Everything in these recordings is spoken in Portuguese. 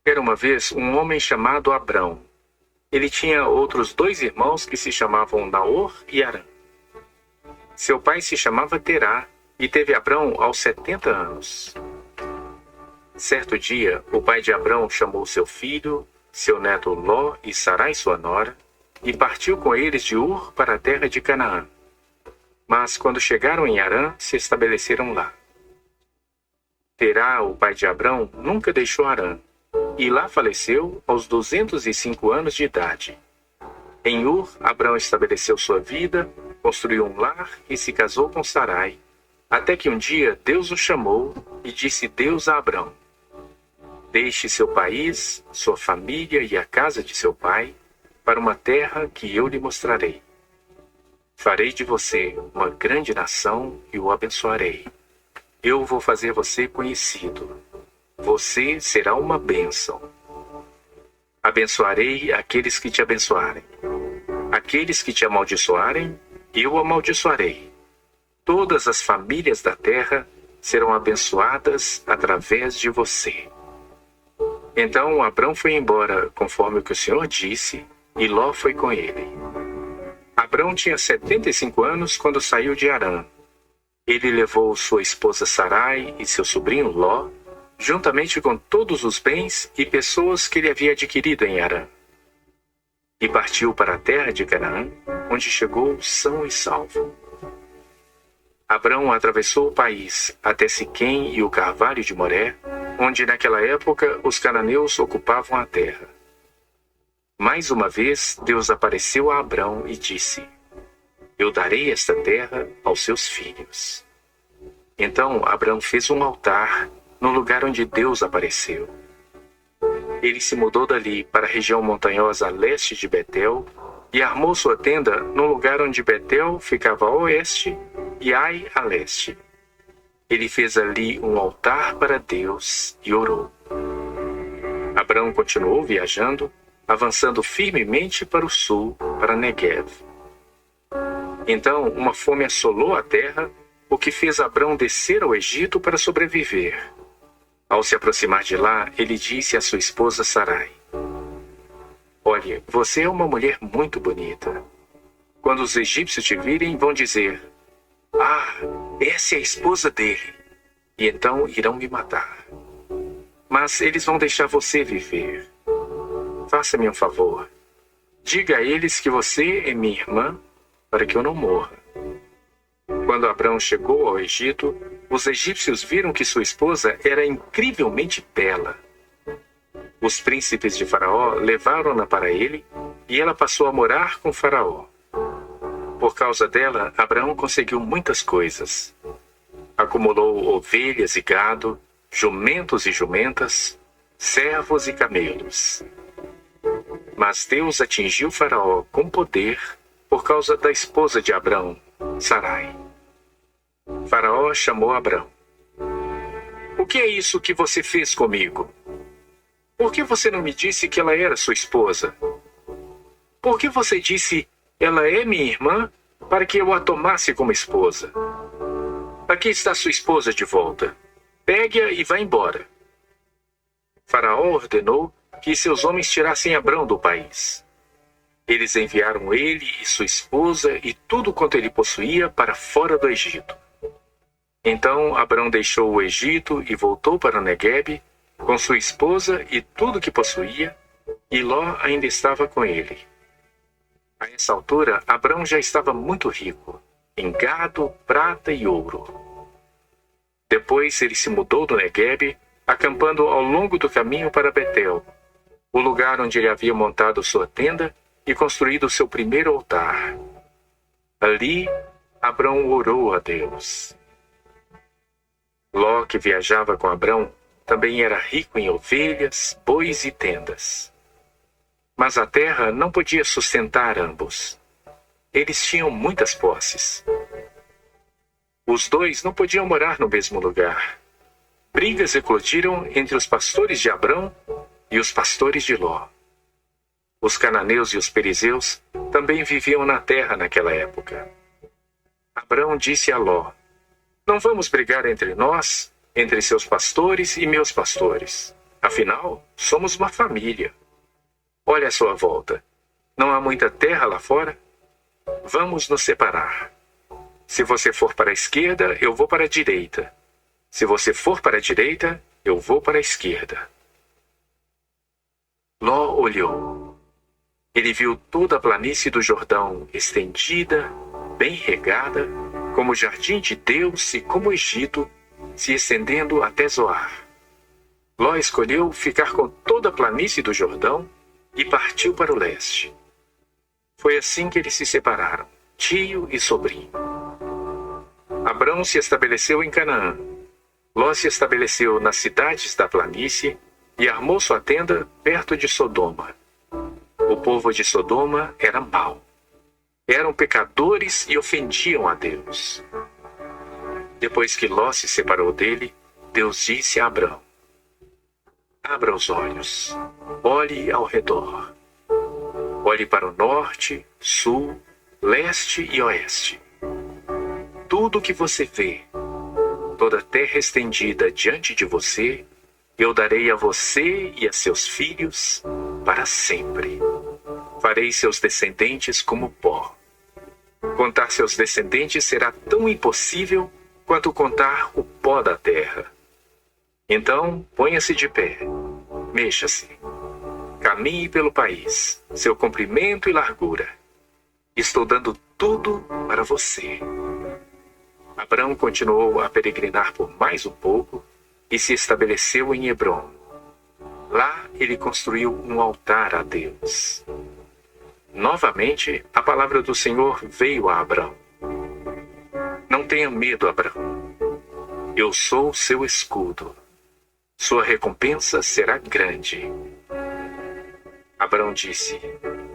Era uma vez um homem chamado Abrão. Ele tinha outros 2 irmãos que se chamavam Naor e Harã. Seu pai se chamava Terá e teve Abrão aos 70 anos. Certo dia, o pai de Abrão chamou seu filho, seu neto Ló e Sarai sua nora, e partiu com eles de Ur para a terra de Canaã. Mas quando chegaram em Harã, se estabeleceram lá. Terá, o pai de Abrão, nunca deixou Harã, e lá faleceu aos 205 anos de idade. Em Ur, Abrão estabeleceu sua vida, construiu um lar e se casou com Sarai, até que um dia Deus o chamou e disse Deus a Abrão: Deixe seu país, sua família e a casa de seu pai, para uma terra que eu lhe mostrarei. Farei de você uma grande nação e o abençoarei. Eu vou fazer você conhecido. Você será uma bênção. Abençoarei aqueles que te abençoarem. Aqueles que te amaldiçoarem, eu amaldiçoarei. Todas as famílias da terra serão abençoadas através de você. Então Abrão foi embora, conforme o que o Senhor disse, e Ló foi com ele. Abrão tinha 75 anos quando saiu de Harã. Ele levou sua esposa Sarai e seu sobrinho Ló, juntamente com todos os bens e pessoas que ele havia adquirido em Harã. E partiu para a terra de Canaã, onde chegou são e salvo. Abrão atravessou o país até Siquém e o Carvalho de Moré, onde naquela época os cananeus ocupavam a terra. Mais uma vez Deus apareceu a Abrão e disse: Eu darei esta terra aos seus filhos. Então Abrão fez um altar no lugar onde Deus apareceu. Ele se mudou dali para a região montanhosa a leste de Betel e armou sua tenda no lugar onde Betel ficava a oeste e Ai a leste. Ele fez ali um altar para Deus e orou. Abrão continuou viajando, avançando firmemente para o sul, para Neguev. Então uma fome assolou a terra, o que fez Abrão descer ao Egito para sobreviver. Ao se aproximar de lá, ele disse à sua esposa Sarai: Olhe, você é uma mulher muito bonita. Quando os egípcios te virem, vão dizer: Ah, essa é a esposa dele. E então irão me matar. Mas eles vão deixar você viver. Faça-me um favor. Diga a eles que você é minha irmã, para que eu não morra. Quando Abrão chegou ao Egito, os egípcios viram que sua esposa era incrivelmente bela. Os príncipes de Faraó levaram-na para ele, e ela passou a morar com Faraó. Por causa dela, Abraão conseguiu muitas coisas. Acumulou ovelhas e gado, jumentos e jumentas, servos e camelos. Mas Deus atingiu Faraó com poder por causa da esposa de Abrão, Sarai. Faraó chamou Abrão. O que é isso que você fez comigo? Por que você não me disse que ela era sua esposa? Por que você disse, ela é minha irmã, para que eu a tomasse como esposa? Aqui está sua esposa de volta. Pegue-a e vá embora. Faraó ordenou que seus homens tirassem Abrão do país. Eles enviaram ele e sua esposa e tudo quanto ele possuía para fora do Egito. Então Abrão deixou o Egito e voltou para Neguebe, com sua esposa e tudo que possuía, e Ló ainda estava com ele. A essa altura, Abrão já estava muito rico, em gado, prata e ouro. Depois ele se mudou do Neguebe, acampando ao longo do caminho para Betel, o lugar onde ele havia montado sua tenda e construído seu primeiro altar. Ali, Abrão orou a Deus. Ló, que viajava com Abrão, também era rico em ovelhas, bois e tendas. Mas a terra não podia sustentar ambos. Eles tinham muitas posses. Os dois não podiam morar no mesmo lugar. Brigas eclodiram entre os pastores de Abrão e os pastores de Ló. Os cananeus e os perizeus também viviam na terra naquela época. Abrão disse a Ló: Não vamos brigar entre nós, entre seus pastores e meus pastores. Afinal, somos uma família. Olha à sua volta. Não há muita terra lá fora? Vamos nos separar. Se você for para a esquerda, eu vou para a direita. Se você for para a direita, eu vou para a esquerda. Ló olhou. Ele viu toda a planície do Jordão estendida, bem regada, como o jardim de Deus e como o Egito, se estendendo até Zoar. Ló escolheu ficar com toda a planície do Jordão e partiu para o leste. Foi assim que eles se separaram, tio e sobrinho. Abrão se estabeleceu em Canaã. Ló se estabeleceu nas cidades da planície e armou sua tenda perto de Sodoma. O povo de Sodoma era mau. Eram pecadores e ofendiam a Deus. Depois que Ló se separou dele, Deus disse a Abrão: abra os olhos, olhe ao redor. Olhe para o norte, sul, leste e oeste. Tudo o que você vê, toda a terra estendida diante de você, eu darei a você e a seus filhos para sempre. Farei seus descendentes como pó. Contar seus descendentes será tão impossível quanto contar o pó da terra. Então, ponha-se de pé, mexa-se, caminhe pelo país, seu comprimento e largura. Estou dando tudo para você. Abrão continuou a peregrinar por mais um pouco e se estabeleceu em Hebrom. Lá ele construiu um altar a Deus. Novamente, a palavra do Senhor veio a Abrão. Não tenha medo, Abrão. Eu sou seu escudo. Sua recompensa será grande. Abrão disse: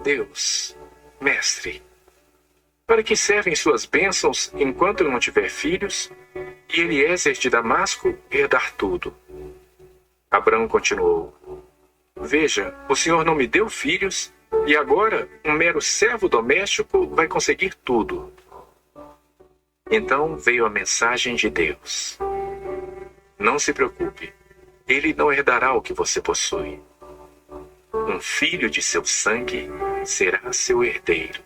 Deus, mestre, para que servem suas bênçãos enquanto eu não tiver filhos, e Eliezer de Damasco herdar tudo? Abrão continuou: veja, o Senhor não me deu filhos, e agora um mero servo doméstico vai conseguir tudo. Então veio a mensagem de Deus: não se preocupe, ele não herdará o que você possui. Um filho de seu sangue será seu herdeiro.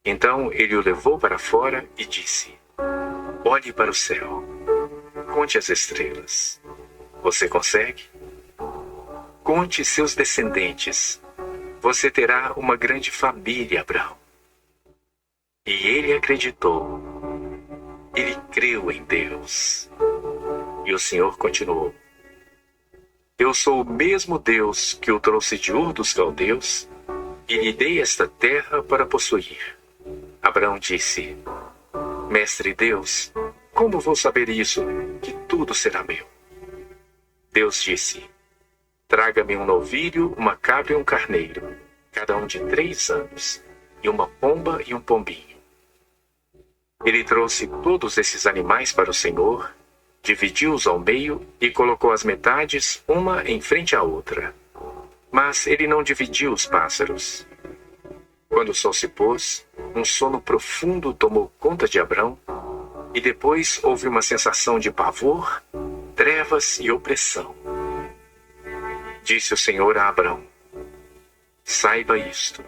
Então ele o levou para fora e disse: olhe para o céu, conte as estrelas. Você consegue? Conte seus descendentes. Você terá uma grande família, Abrão. E ele acreditou. Ele creu em Deus. E o Senhor continuou: eu sou o mesmo Deus que o trouxe de Ur dos Caldeus e lhe dei esta terra para possuir. Abrão disse: mestre Deus, como vou saber isso, que tudo será meu? Deus disse: traga-me um novilho, uma cabra e um carneiro, cada um de 3 anos, e uma pomba e um pombinho. Ele trouxe todos esses animais para o Senhor, dividiu-os ao meio e colocou as metades uma em frente à outra. Mas ele não dividiu os pássaros. Quando o sol se pôs, um sono profundo tomou conta de Abrão, e depois houve uma sensação de pavor, trevas e opressão. Disse o Senhor a Abrão: saiba isto,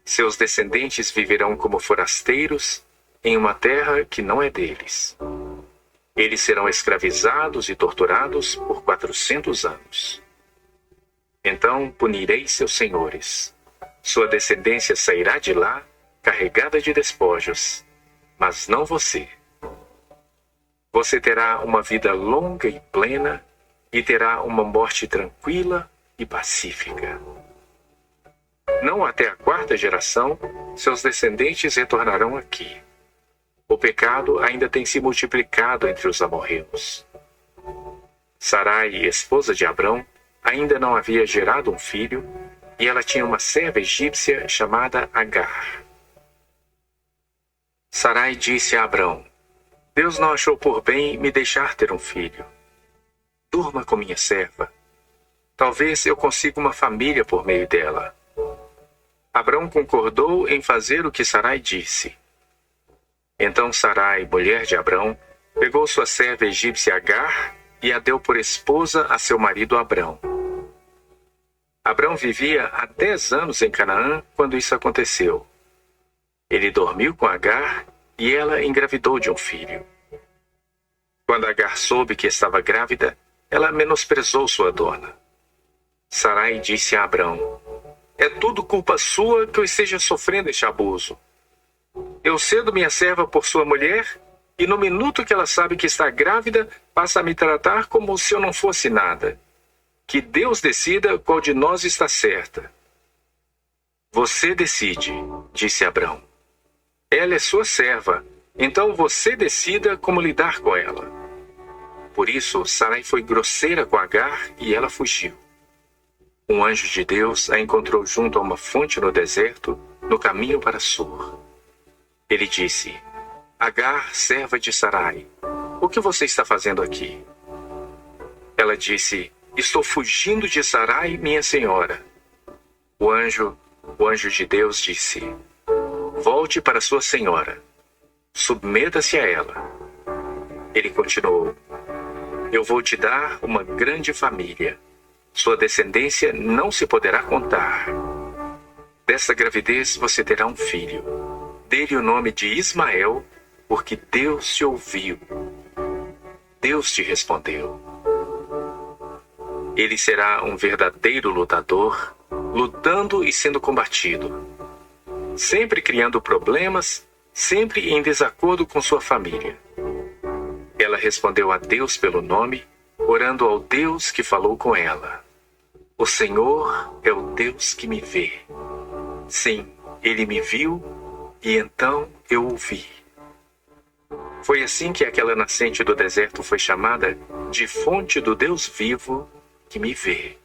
seus descendentes viverão como forasteiros em uma terra que não é deles. Eles serão escravizados e torturados por 400 anos. Então punirei seus senhores. Sua descendência sairá de lá, carregada de despojos, mas não você. Você terá uma vida longa e plena, e terá uma morte tranquila e pacífica. Não até a 4ª geração, seus descendentes retornarão aqui. O pecado ainda tem se multiplicado entre os amorreus. Sarai, esposa de Abrão, ainda não havia gerado um filho, e ela tinha uma serva egípcia chamada Agar. Sarai disse a Abrão: Deus não achou por bem me deixar ter um filho. Durma com minha serva. Talvez eu consiga uma família por meio dela. Abrão concordou em fazer o que Sarai disse. Então Sarai, mulher de Abrão, pegou sua serva egípcia Agar e a deu por esposa a seu marido Abrão. Abrão vivia há 10 anos em Canaã quando isso aconteceu. Ele dormiu com Agar e ela engravidou de um filho. Quando Agar soube que estava grávida, ela menosprezou sua dona. Sarai disse a Abrão: "É tudo culpa sua que eu esteja sofrendo este abuso. Eu cedo minha serva por sua mulher, e no minuto que ela sabe que está grávida, passa a me tratar como se eu não fosse nada. Que Deus decida qual de nós está certa." "Você decide", disse Abrão. "Ela é sua serva, então você decida como lidar com ela." Por isso, Sarai foi grosseira com Agar e ela fugiu. Um anjo de Deus a encontrou junto a uma fonte no deserto, no caminho para Sur. Ele disse: "Agar, serva de Sarai, o que você está fazendo aqui?" Ela disse: "Estou fugindo de Sarai, minha senhora." O anjo de Deus disse: "Volte para sua senhora. Submeta-se a ela." Ele continuou: "Eu vou te dar uma grande família. Sua descendência não se poderá contar. Dessa gravidez você terá um filho. Dê-lhe o nome de Ismael, porque Deus te ouviu. Deus te respondeu. Ele será um verdadeiro lutador, lutando e sendo combatido, sempre criando problemas, sempre em desacordo com sua família." Ela respondeu a Deus pelo nome, orando ao Deus que falou com ela: "O Senhor é o Deus que me vê. Sim, ele me viu, e então eu o vi." Foi assim que aquela nascente do deserto foi chamada de Fonte do Deus Vivo que me vê.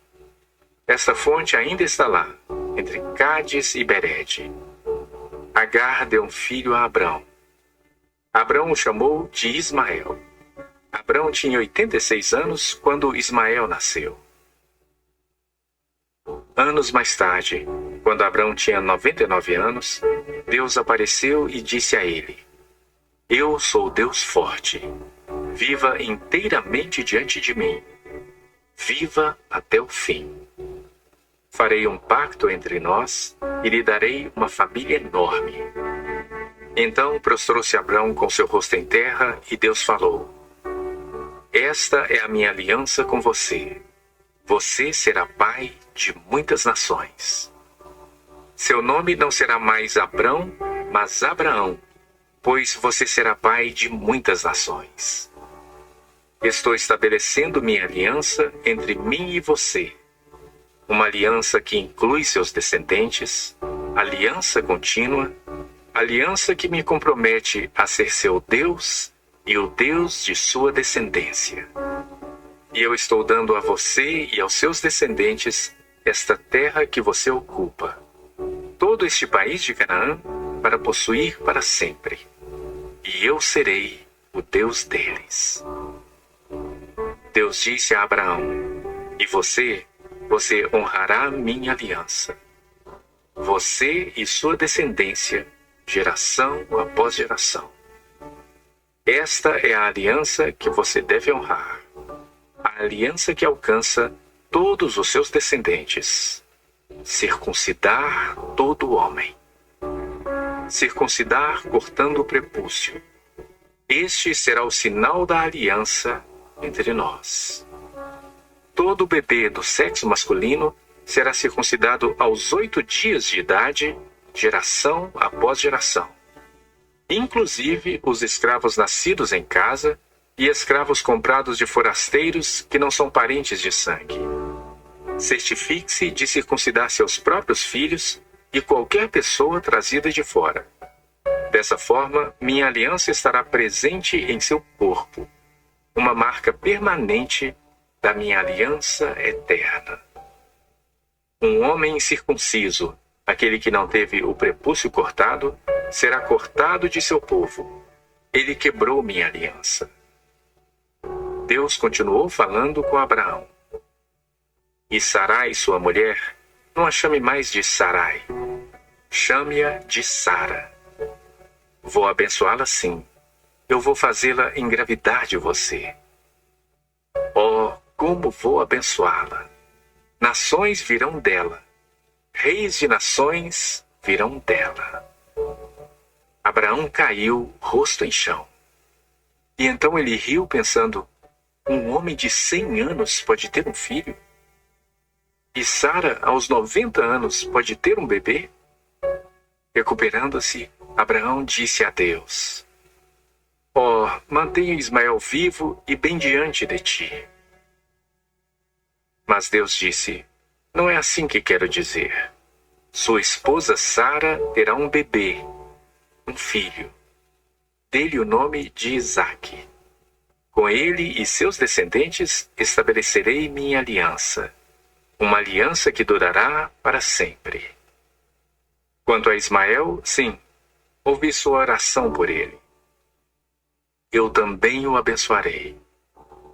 Esta fonte ainda está lá, entre Cádiz e Berede. Agar deu um filho a Abrão. Abrão o chamou de Ismael. Abrão tinha 86 anos quando Ismael nasceu. Anos mais tarde, quando Abrão tinha 99 anos, Deus apareceu e disse a ele: "Eu sou o Deus forte. Viva inteiramente diante de mim. Viva até o fim. Farei um pacto entre nós e lhe darei uma família enorme." Então prostrou-se Abrão com seu rosto em terra e Deus falou: "Esta é a minha aliança com você. Você será pai de muitas nações. Seu nome não será mais Abrão, mas Abraão, pois você será pai de muitas nações. Estou estabelecendo minha aliança entre mim e você. Uma aliança que inclui seus descendentes, aliança contínua, aliança que me compromete a ser seu Deus e o Deus de sua descendência. E eu estou dando a você e aos seus descendentes esta terra que você ocupa, todo este país de Canaã, para possuir para sempre. E eu serei o Deus deles." Deus disse a Abraão: "E você honrará minha aliança. Você e sua descendência, geração após geração. Esta é a aliança que você deve honrar. A aliança que alcança todos os seus descendentes. Circuncidar todo homem. Circuncidar cortando o prepúcio. Este será o sinal da aliança entre nós. Todo bebê do sexo masculino será circuncidado aos 8 dias de idade, geração após geração. Inclusive os escravos nascidos em casa e escravos comprados de forasteiros que não são parentes de sangue. Certifique-se de circuncidar seus próprios filhos e qualquer pessoa trazida de fora. Dessa forma, minha aliança estará presente em seu corpo, uma marca permanente da minha aliança eterna. Um homem incircunciso, aquele que não teve o prepúcio cortado, será cortado de seu povo. Ele quebrou minha aliança." Deus continuou falando com Abraão: "E Sarai, sua mulher, não a chame mais de Sarai. Chame-a de Sara. Vou abençoá-la sim. Eu vou fazê-la engravidar de você. como vou abençoá-la. Nações virão dela, reis de nações virão dela. Abraão caiu, rosto em chão. E então ele riu, pensando: um homem de 100 anos pode ter um filho? E Sara, aos 90 anos, pode ter um bebê? Recuperando-se, Abraão disse a Deus: ó, mantenha Ismael vivo e bem diante de ti. Mas Deus disse: não é assim que quero dizer. Sua esposa Sara terá um bebê, um filho. Dê-lhe o nome de Isaque. Com ele e seus descendentes estabelecerei minha aliança, uma aliança que durará para sempre. Quanto a Ismael, sim, ouvi sua oração por ele. Eu também o abençoarei.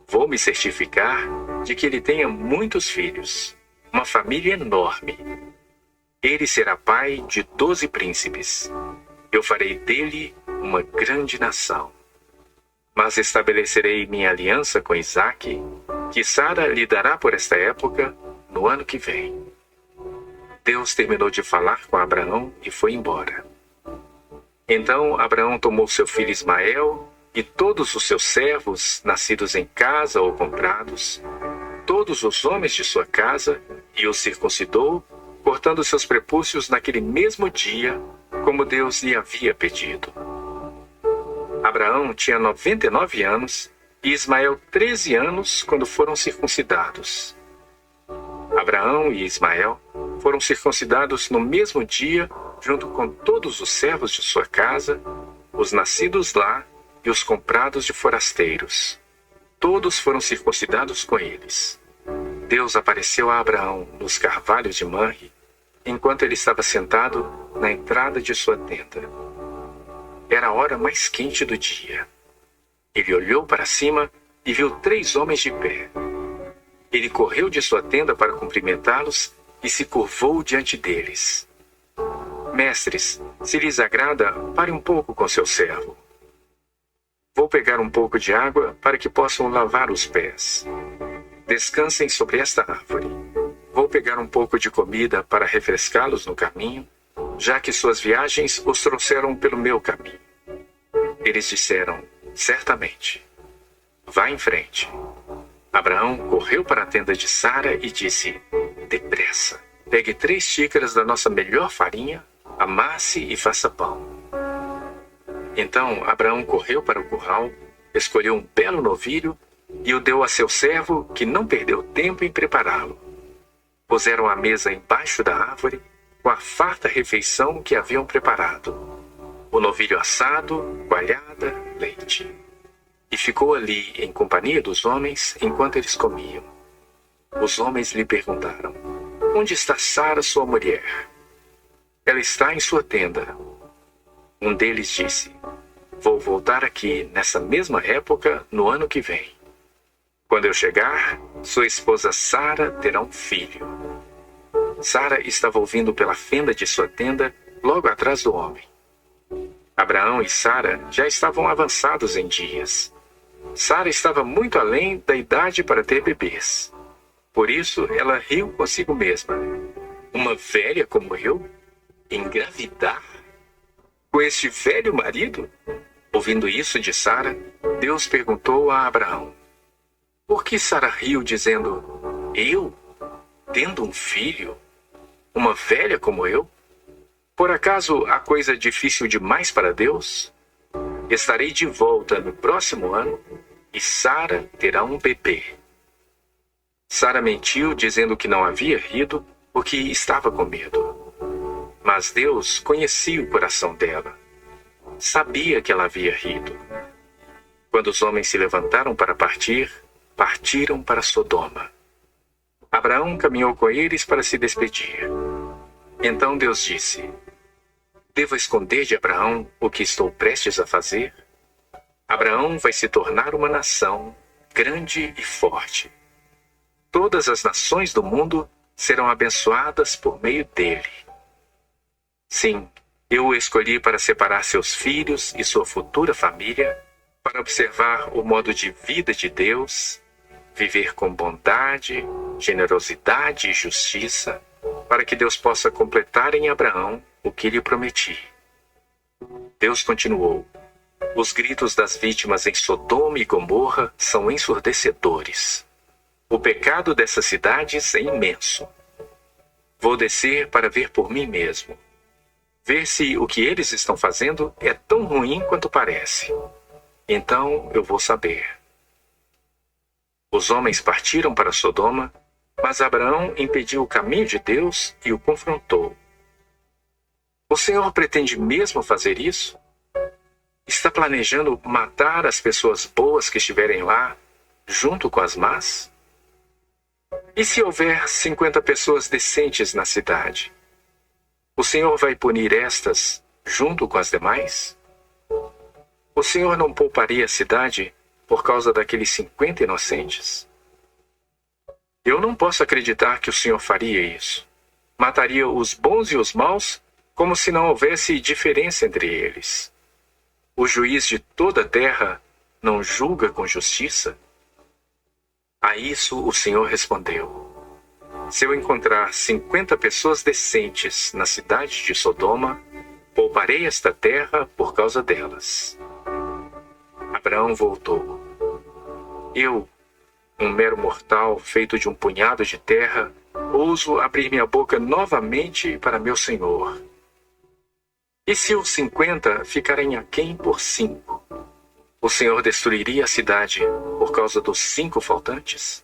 Vou me certificar de que ele tenha muitos filhos, uma família enorme. Ele será pai de 12 príncipes. Eu farei dele uma grande nação. Mas estabelecerei minha aliança com Isaque, que Sara lhe dará por esta época, no ano que vem. Deus terminou de falar com Abraão e foi embora. Então Abraão tomou seu filho Ismael e todos os seus servos, nascidos em casa ou comprados, todos os homens de sua casa, e os circuncidou, cortando seus prepúcios naquele mesmo dia, como Deus lhe havia pedido. Abraão tinha 99 anos e Ismael 13 anos quando foram circuncidados. Abraão e Ismael foram circuncidados no mesmo dia, junto com todos os servos de sua casa, os nascidos lá e os comprados de forasteiros. Todos foram circuncidados com eles. Deus apareceu a Abraão nos carvalhos de Manre, enquanto ele estava sentado na entrada de sua tenda. Era a hora mais quente do dia. Ele olhou para cima e viu 3 homens de pé. Ele correu de sua tenda para cumprimentá-los e se curvou diante deles. Mestres, se lhes agrada, pare um pouco com seu servo. Vou pegar um pouco de água para que possam lavar os pés. Descansem sobre esta árvore. Vou pegar um pouco de comida para refrescá-los no caminho, já que suas viagens os trouxeram pelo meu caminho. Eles disseram: certamente. Vá em frente. Abraão correu para a tenda de Sara e disse: depressa, pegue 3 xícaras da nossa melhor farinha, amasse e faça pão. Então Abraão correu para o curral, escolheu um belo novilho e o deu a seu servo, que não perdeu tempo em prepará-lo. Puseram a mesa embaixo da árvore, com a farta refeição que haviam preparado: o novilho assado, coalhada, leite. E ficou ali em companhia dos homens enquanto eles comiam. Os homens lhe perguntaram: onde está Sara, sua mulher? Ela está em sua tenda. Um deles disse: vou voltar aqui nessa mesma época no ano que vem. Quando eu chegar, sua esposa Sara terá um filho. Sara estava ouvindo pela fenda de sua tenda, logo atrás do homem. Abraão e Sara já estavam avançados em dias. Sara estava muito além da idade para ter bebês. Por isso, ela riu consigo mesma. Uma velha como eu? Engravidar? Com este velho marido? Ouvindo isso de Sara, Deus perguntou a Abraão: por que Sara riu, dizendo: eu? Tendo um filho? Uma velha como eu? Por acaso há coisa difícil demais para Deus? Estarei de volta no próximo ano e Sara terá um bebê. Sara mentiu, dizendo que não havia rido porque estava com medo. Mas Deus conhecia o coração dela. Sabia que ela havia rido. Quando os homens se levantaram para partir, partiram para Sodoma. Abraão caminhou com eles para se despedir. Então Deus disse: devo esconder de Abraão o que estou prestes a fazer? Abraão vai se tornar uma nação grande e forte. Todas as nações do mundo serão abençoadas por meio dele. Sim, eu o escolhi para separar seus filhos e sua futura família, para observar o modo de vida de Deus viver com bondade, generosidade e justiça, para que Deus possa completar em Abraão o que lhe prometi. Deus continuou: os gritos das vítimas em Sodoma e Gomorra são ensurdecedores. O pecado dessas cidades é imenso. Vou descer para ver por mim mesmo. Ver se o que eles estão fazendo é tão ruim quanto parece. Então eu vou saber. Os homens partiram para Sodoma, mas Abraão impediu o caminho de Deus e o confrontou. O Senhor pretende mesmo fazer isso? Está planejando matar as pessoas boas que estiverem lá, junto com as más? E se houver 50 pessoas decentes na cidade? O Senhor vai punir estas junto com as demais? O Senhor não pouparia a cidade por causa daqueles 50 inocentes? Eu não posso acreditar que o Senhor faria isso. Mataria os bons e os maus como se não houvesse diferença entre eles. O juiz de toda a terra não julga com justiça? A isso o Senhor respondeu: se eu encontrar 50 pessoas decentes na cidade de Sodoma, pouparei esta terra por causa delas. Abraão voltou. Eu, um mero mortal feito de um punhado de terra, ouso abrir minha boca novamente para meu Senhor. E se os 50 ficarem aquém por 5? O Senhor destruiria a cidade por causa dos 5 faltantes?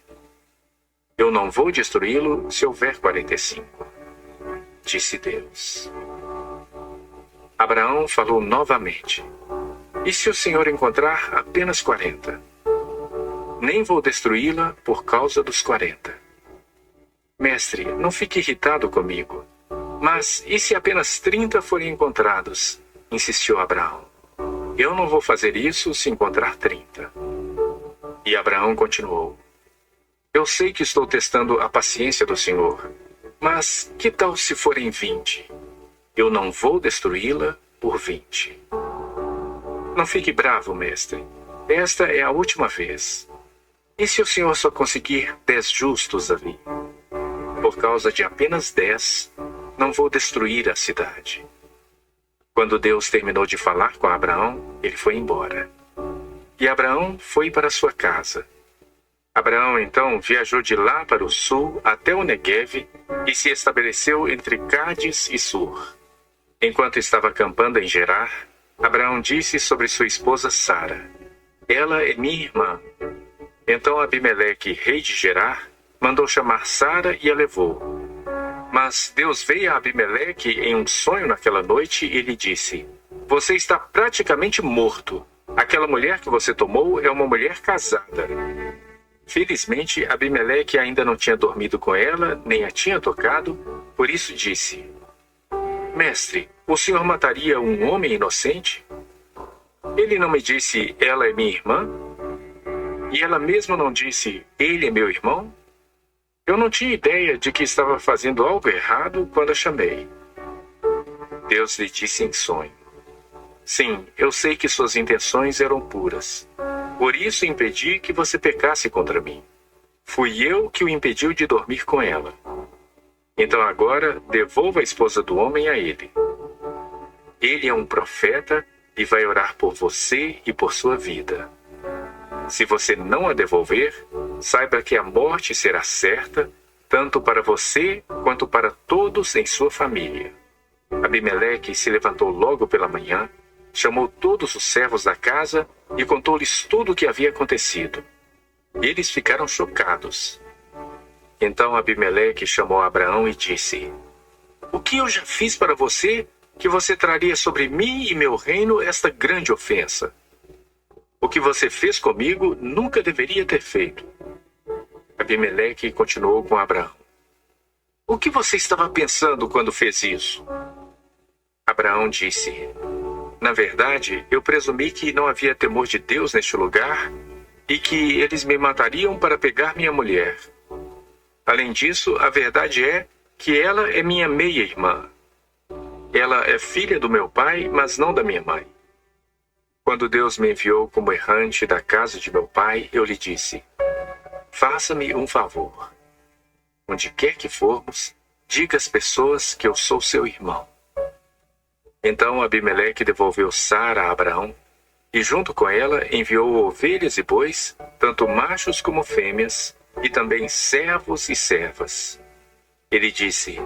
Eu não vou destruí-lo se houver 45, disse Deus. Abraão falou novamente: e se o Senhor encontrar apenas 40? Nem vou destruí-la por causa dos 40. Mestre, não fique irritado comigo. Mas e se apenas 30 forem encontrados? Insistiu Abraão. Eu não vou fazer isso se encontrar 30. E Abraão continuou: eu sei que estou testando a paciência do Senhor, mas que tal se forem 20? Eu não vou destruí-la por 20. Não fique bravo, mestre. Esta é a última vez. E se o Senhor só conseguir 10 justos ali? Por causa de apenas 10, não vou destruir a cidade. Quando Deus terminou de falar com Abraão, ele foi embora. E Abraão foi para sua casa. Abraão então viajou de lá para o sul até o Negueve e se estabeleceu entre Cádiz e Sur. Enquanto estava acampando em Gerar, Abraão disse sobre sua esposa Sara: ela é minha irmã. Então Abimeleque, rei de Gerar, mandou chamar Sara e a levou. Mas Deus veio a Abimeleque em um sonho naquela noite e lhe disse: você está praticamente morto. Aquela mulher que você tomou é uma mulher casada. Felizmente, Abimeleque ainda não tinha dormido com ela, nem a tinha tocado, por isso disse: mestre, o senhor mataria um homem inocente? Ele não me disse: ela é minha irmã? E ela mesmo não disse: ele é meu irmão? Eu não tinha ideia de que estava fazendo algo errado quando a chamei. Deus lhe disse em sonho: sim, eu sei que suas intenções eram puras. Por isso impedi que você pecasse contra mim. Fui eu que o impediu de dormir com ela. Então agora devolva a esposa do homem a ele. Ele é um profeta e vai orar por você e por sua vida. Se você não a devolver, saiba que a morte será certa, tanto para você quanto para todos em sua família. Abimeleque se levantou logo pela manhã, chamou todos os servos da casa e contou-lhes tudo o que havia acontecido. Eles ficaram chocados. Então Abimeleque chamou Abraão e disse: o que eu já fiz para você, que você traria sobre mim e meu reino esta grande ofensa? O que você fez comigo nunca deveria ter feito. Abimeleque continuou com Abraão: o que você estava pensando quando fez isso? Abraão disse: na verdade, eu presumi que não havia temor de Deus neste lugar e que eles me matariam para pegar minha mulher. Além disso, a verdade é que ela é minha meia-irmã. Ela é filha do meu pai, mas não da minha mãe. Quando Deus me enviou como errante da casa de meu pai, eu lhe disse: faça-me um favor. Onde quer que formos, diga às pessoas que eu sou seu irmão. Então Abimeleque devolveu Sara a Abraão, e junto com ela enviou ovelhas e bois, tanto machos como fêmeas, e também servos e servas. Ele disse: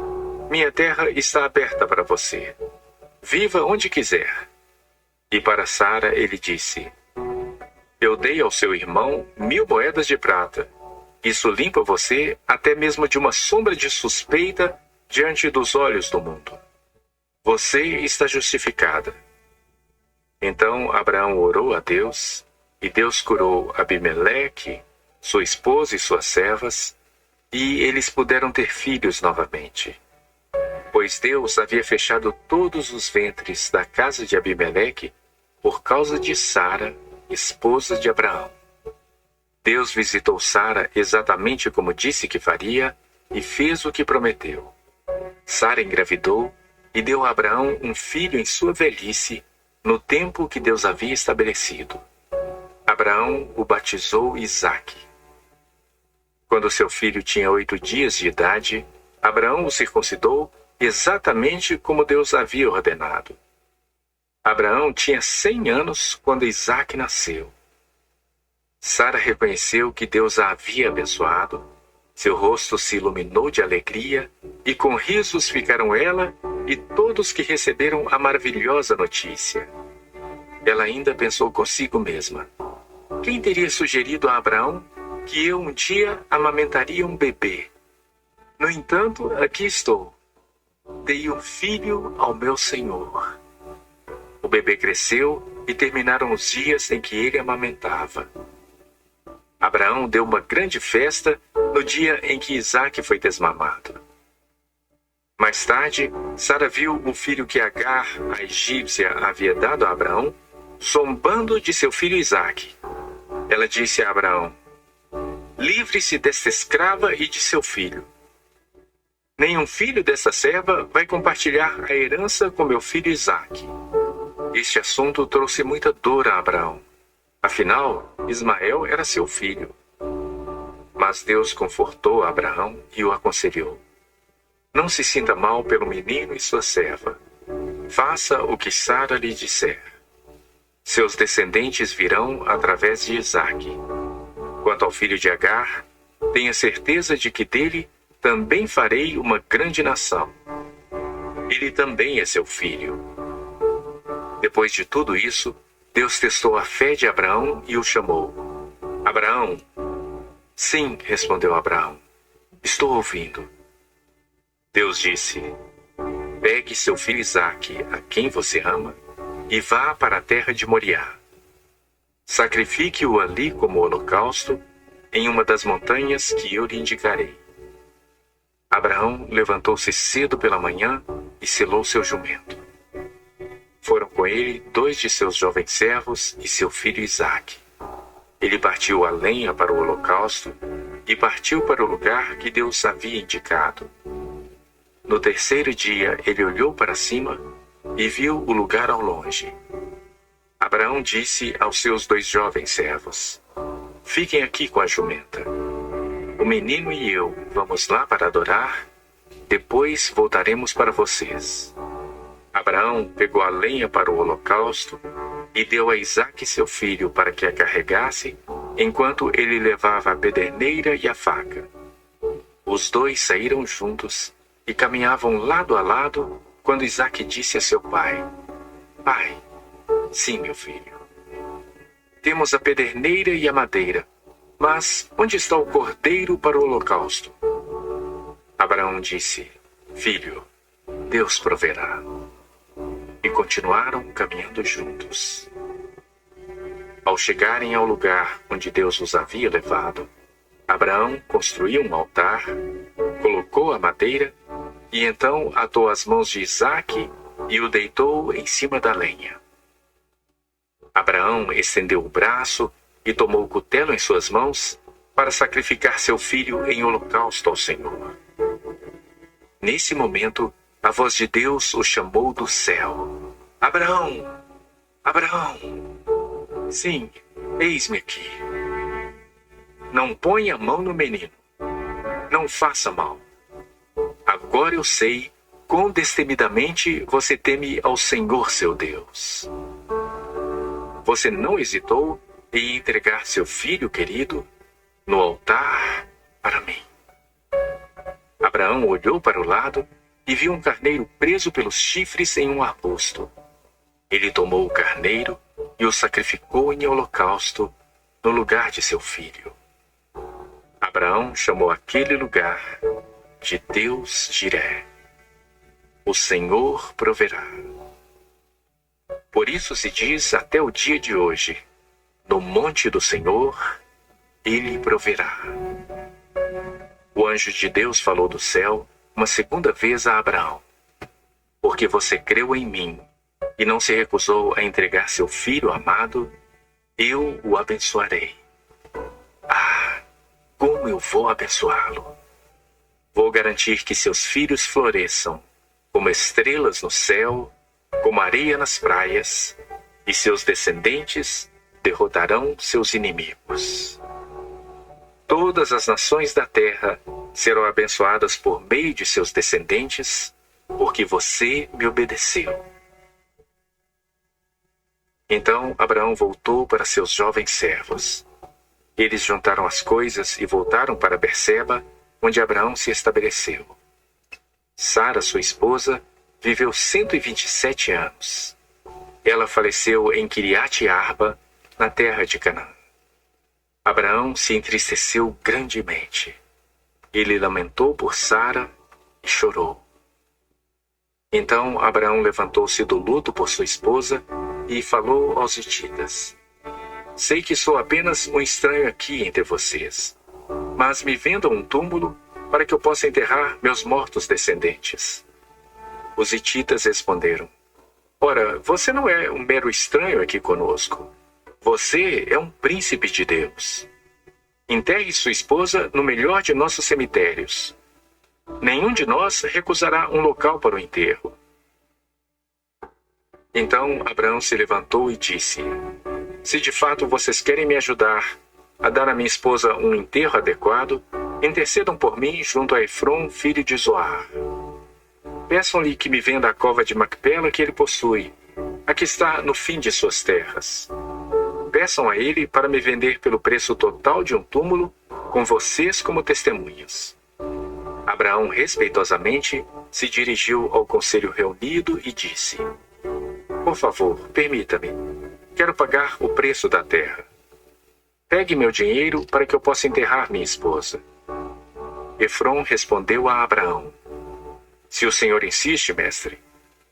minha terra está aberta para você. Viva onde quiser. E para Sara ele disse: eu dei ao seu irmão 1000 moedas de prata. Isso limpa você até mesmo de uma sombra de suspeita diante dos olhos do mundo. Você está justificada. Então Abraão orou a Deus, e Deus curou Abimeleque, sua esposa e suas servas, e eles puderam ter filhos novamente. Pois Deus havia fechado todos os ventres da casa de Abimeleque por causa de Sara, esposa de Abraão. Deus visitou Sara exatamente como disse que faria e fez o que prometeu. Sara engravidou e deu a Abraão um filho em sua velhice, no tempo que Deus havia estabelecido. Abraão o batizou Isaque. Quando seu filho tinha 8 dias de idade, Abraão o circuncidou exatamente como Deus havia ordenado. Abraão tinha 100 anos quando Isaque nasceu. Sara reconheceu que Deus a havia abençoado, seu rosto se iluminou de alegria, e com risos ficaram ela e todos que receberam a maravilhosa notícia. Ela ainda pensou consigo mesma: quem teria sugerido a Abraão que eu um dia amamentaria um bebê? No entanto, aqui estou. Dei um filho ao meu Senhor. O bebê cresceu e terminaram os dias em que ele amamentava. Abraão deu uma grande festa no dia em que Isaque foi desmamado. Mais tarde, Sara viu o filho que Agar, a egípcia, havia dado a Abraão, zombando de seu filho Isaque. Ela disse a Abraão: livre-se desta escrava e de seu filho. Nenhum filho dessa serva vai compartilhar a herança com meu filho Isaque. Este assunto trouxe muita dor a Abraão. Afinal, Ismael era seu filho. Mas Deus confortou Abraão e o aconselhou: não se sinta mal pelo menino e sua serva. Faça o que Sara lhe disser. Seus descendentes virão através de Isaque. Quanto ao filho de Agar, tenha certeza de que dele também farei uma grande nação. Ele também é seu filho. Depois de tudo isso, Deus testou a fé de Abraão e o chamou: Abraão. Sim, respondeu Abraão. Estou ouvindo. Deus disse: pegue seu filho Isaque, a quem você ama, e vá para a terra de Moriá. Sacrifique-o ali como holocausto, em uma das montanhas que eu lhe indicarei. Abraão levantou-se cedo pela manhã e selou seu jumento. Foram com ele 2 de seus jovens servos e seu filho Isaque. Ele partiu a lenha para o holocausto e partiu para o lugar que Deus havia indicado. No 3º dia ele olhou para cima e viu o lugar ao longe. Abraão disse aos seus 2 jovens servos: fiquem aqui com a jumenta. O menino e eu vamos lá para adorar, depois voltaremos para vocês. Abraão pegou a lenha para o holocausto e deu a Isaque seu filho para que a carregasse, enquanto ele levava a pederneira e a faca. Os 2 saíram juntos e caminhavam lado a lado quando Isaque disse a seu pai: pai, sim, meu filho. Temos a pederneira e a madeira, mas onde está o cordeiro para o holocausto? Abraão disse: filho, Deus proverá. E continuaram caminhando juntos. Ao chegarem ao lugar onde Deus os havia levado, Abraão construiu um altar, colocou a madeira e então atou as mãos de Isaque e o deitou em cima da lenha. Abraão estendeu o braço e tomou o cutelo em suas mãos para sacrificar seu filho em holocausto ao Senhor. Nesse momento, a voz de Deus o chamou do céu: Abraão! Abraão! Sim, eis-me aqui. Não ponha a mão no menino. Não faça mal. Agora eu sei quão destemidamente você teme ao Senhor seu Deus. Você não hesitou em entregar seu filho querido no altar para mim. Abraão olhou para o lado e viu um carneiro preso pelos chifres em um arbusto. Ele tomou o carneiro e o sacrificou em holocausto no lugar de seu filho. Abraão chamou aquele lugar de Deus Jiré. O Senhor proverá. Por isso se diz até o dia de hoje: no monte do Senhor, Ele proverá. O anjo de Deus falou do céu uma segunda vez a Abraão: porque você creu em mim e não se recusou a entregar seu filho amado, eu o abençoarei. Ah, como eu vou abençoá-lo! Vou garantir que seus filhos floresçam como estrelas no céu, como areia nas praias, e seus descendentes derrotarão seus inimigos. Todas as nações da terra serão abençoadas por meio de seus descendentes, porque você me obedeceu. Então Abraão voltou para seus jovens servos. Eles juntaram as coisas e voltaram para Berseba, onde Abraão se estabeleceu. Sara, sua esposa, viveu 127 anos. Ela faleceu em Quiriate Arba, na terra de Canaã. Abraão se entristeceu grandemente. Ele lamentou por Sara e chorou. Então Abraão levantou-se do luto por sua esposa e falou aos hititas: sei que sou apenas um estranho aqui entre vocês, mas me vendam um túmulo para que eu possa enterrar meus mortos descendentes. Os hititas responderam: ora, você não é um mero estranho aqui conosco. Você é um príncipe de Deus. Enterre sua esposa no melhor de nossos cemitérios. Nenhum de nós recusará um local para o enterro. Então Abraão se levantou e disse: se de fato vocês querem me ajudar a dar à minha esposa um enterro adequado, intercedam por mim junto a Efron, filho de Zoar. Peçam-lhe que me venda a cova de Macpela que ele possui, a que está no fim de suas terras. Peçam a ele para me vender pelo preço total de um túmulo, com vocês como testemunhas. Abraão respeitosamente se dirigiu ao conselho reunido e disse: por favor, permita-me. Quero pagar o preço da terra. Pegue meu dinheiro para que eu possa enterrar minha esposa. Efron respondeu a Abraão: se o senhor insiste, mestre,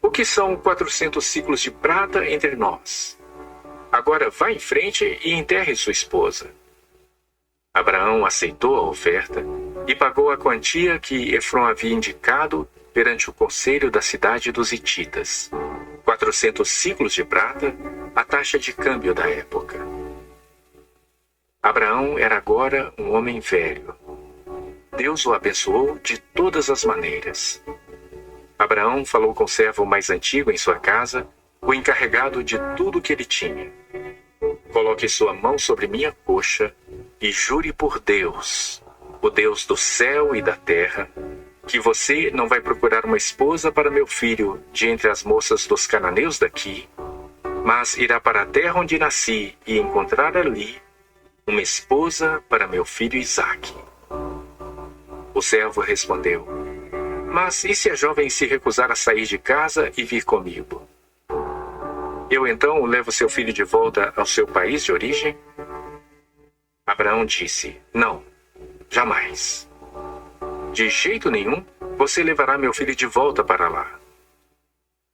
o que são 400 ciclos de prata entre nós? Agora vá em frente e enterre sua esposa. Abraão aceitou a oferta e pagou a quantia que Efron havia indicado perante o conselho da cidade dos hititas: 400 ciclos de prata, a taxa de câmbio da época. Abraão era agora um homem velho. Deus o abençoou de todas as maneiras. Abraão falou com o servo mais antigo em sua casa, o encarregado de tudo o que ele tinha: coloque sua mão sobre minha coxa e jure por Deus, o Deus do céu e da terra, que você não vai procurar uma esposa para meu filho de entre as moças dos cananeus daqui, mas irá para a terra onde nasci e encontrar ali uma esposa para meu filho Isaque. O servo respondeu: mas e se a jovem se recusar a sair de casa e vir comigo? Eu então levo seu filho de volta ao seu país de origem? Abraão disse: não, jamais. De jeito nenhum você levará meu filho de volta para lá.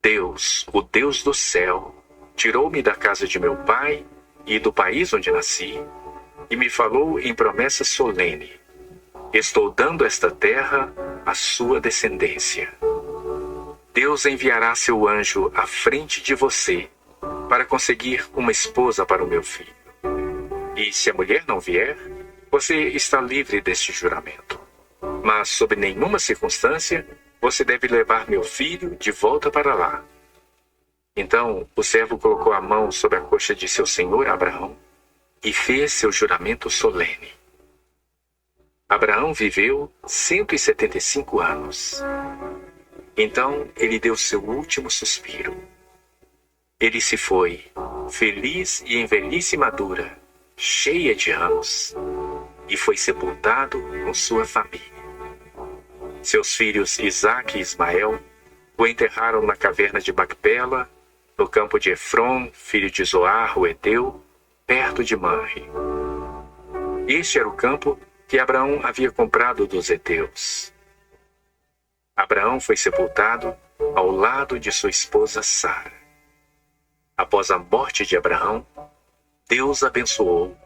Deus, o Deus do céu, tirou-me da casa de meu pai e do país onde nasci, e me falou em promessa solene: estou dando esta terra à sua descendência. Deus enviará seu anjo à frente de você para conseguir uma esposa para o meu filho. E se a mulher não vier, você está livre deste juramento. Mas, sob nenhuma circunstância, você deve levar meu filho de volta para lá. Então o servo colocou a mão sobre a coxa de seu senhor Abraão e fez seu juramento solene. Abraão viveu 175 anos. Então ele deu seu último suspiro. Ele se foi, feliz e em velhice madura, cheia de anos, e foi sepultado com sua família. Seus filhos Isaque e Ismael o enterraram na caverna de Macpela, no campo de Efron, filho de Zoar, o Eteu, perto de Manre. Este era o campo que Abraão havia comprado dos heteus. Abraão foi sepultado ao lado de sua esposa Sara. Após a morte de Abraão, Deus abençoou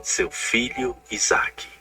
seu filho Isaque.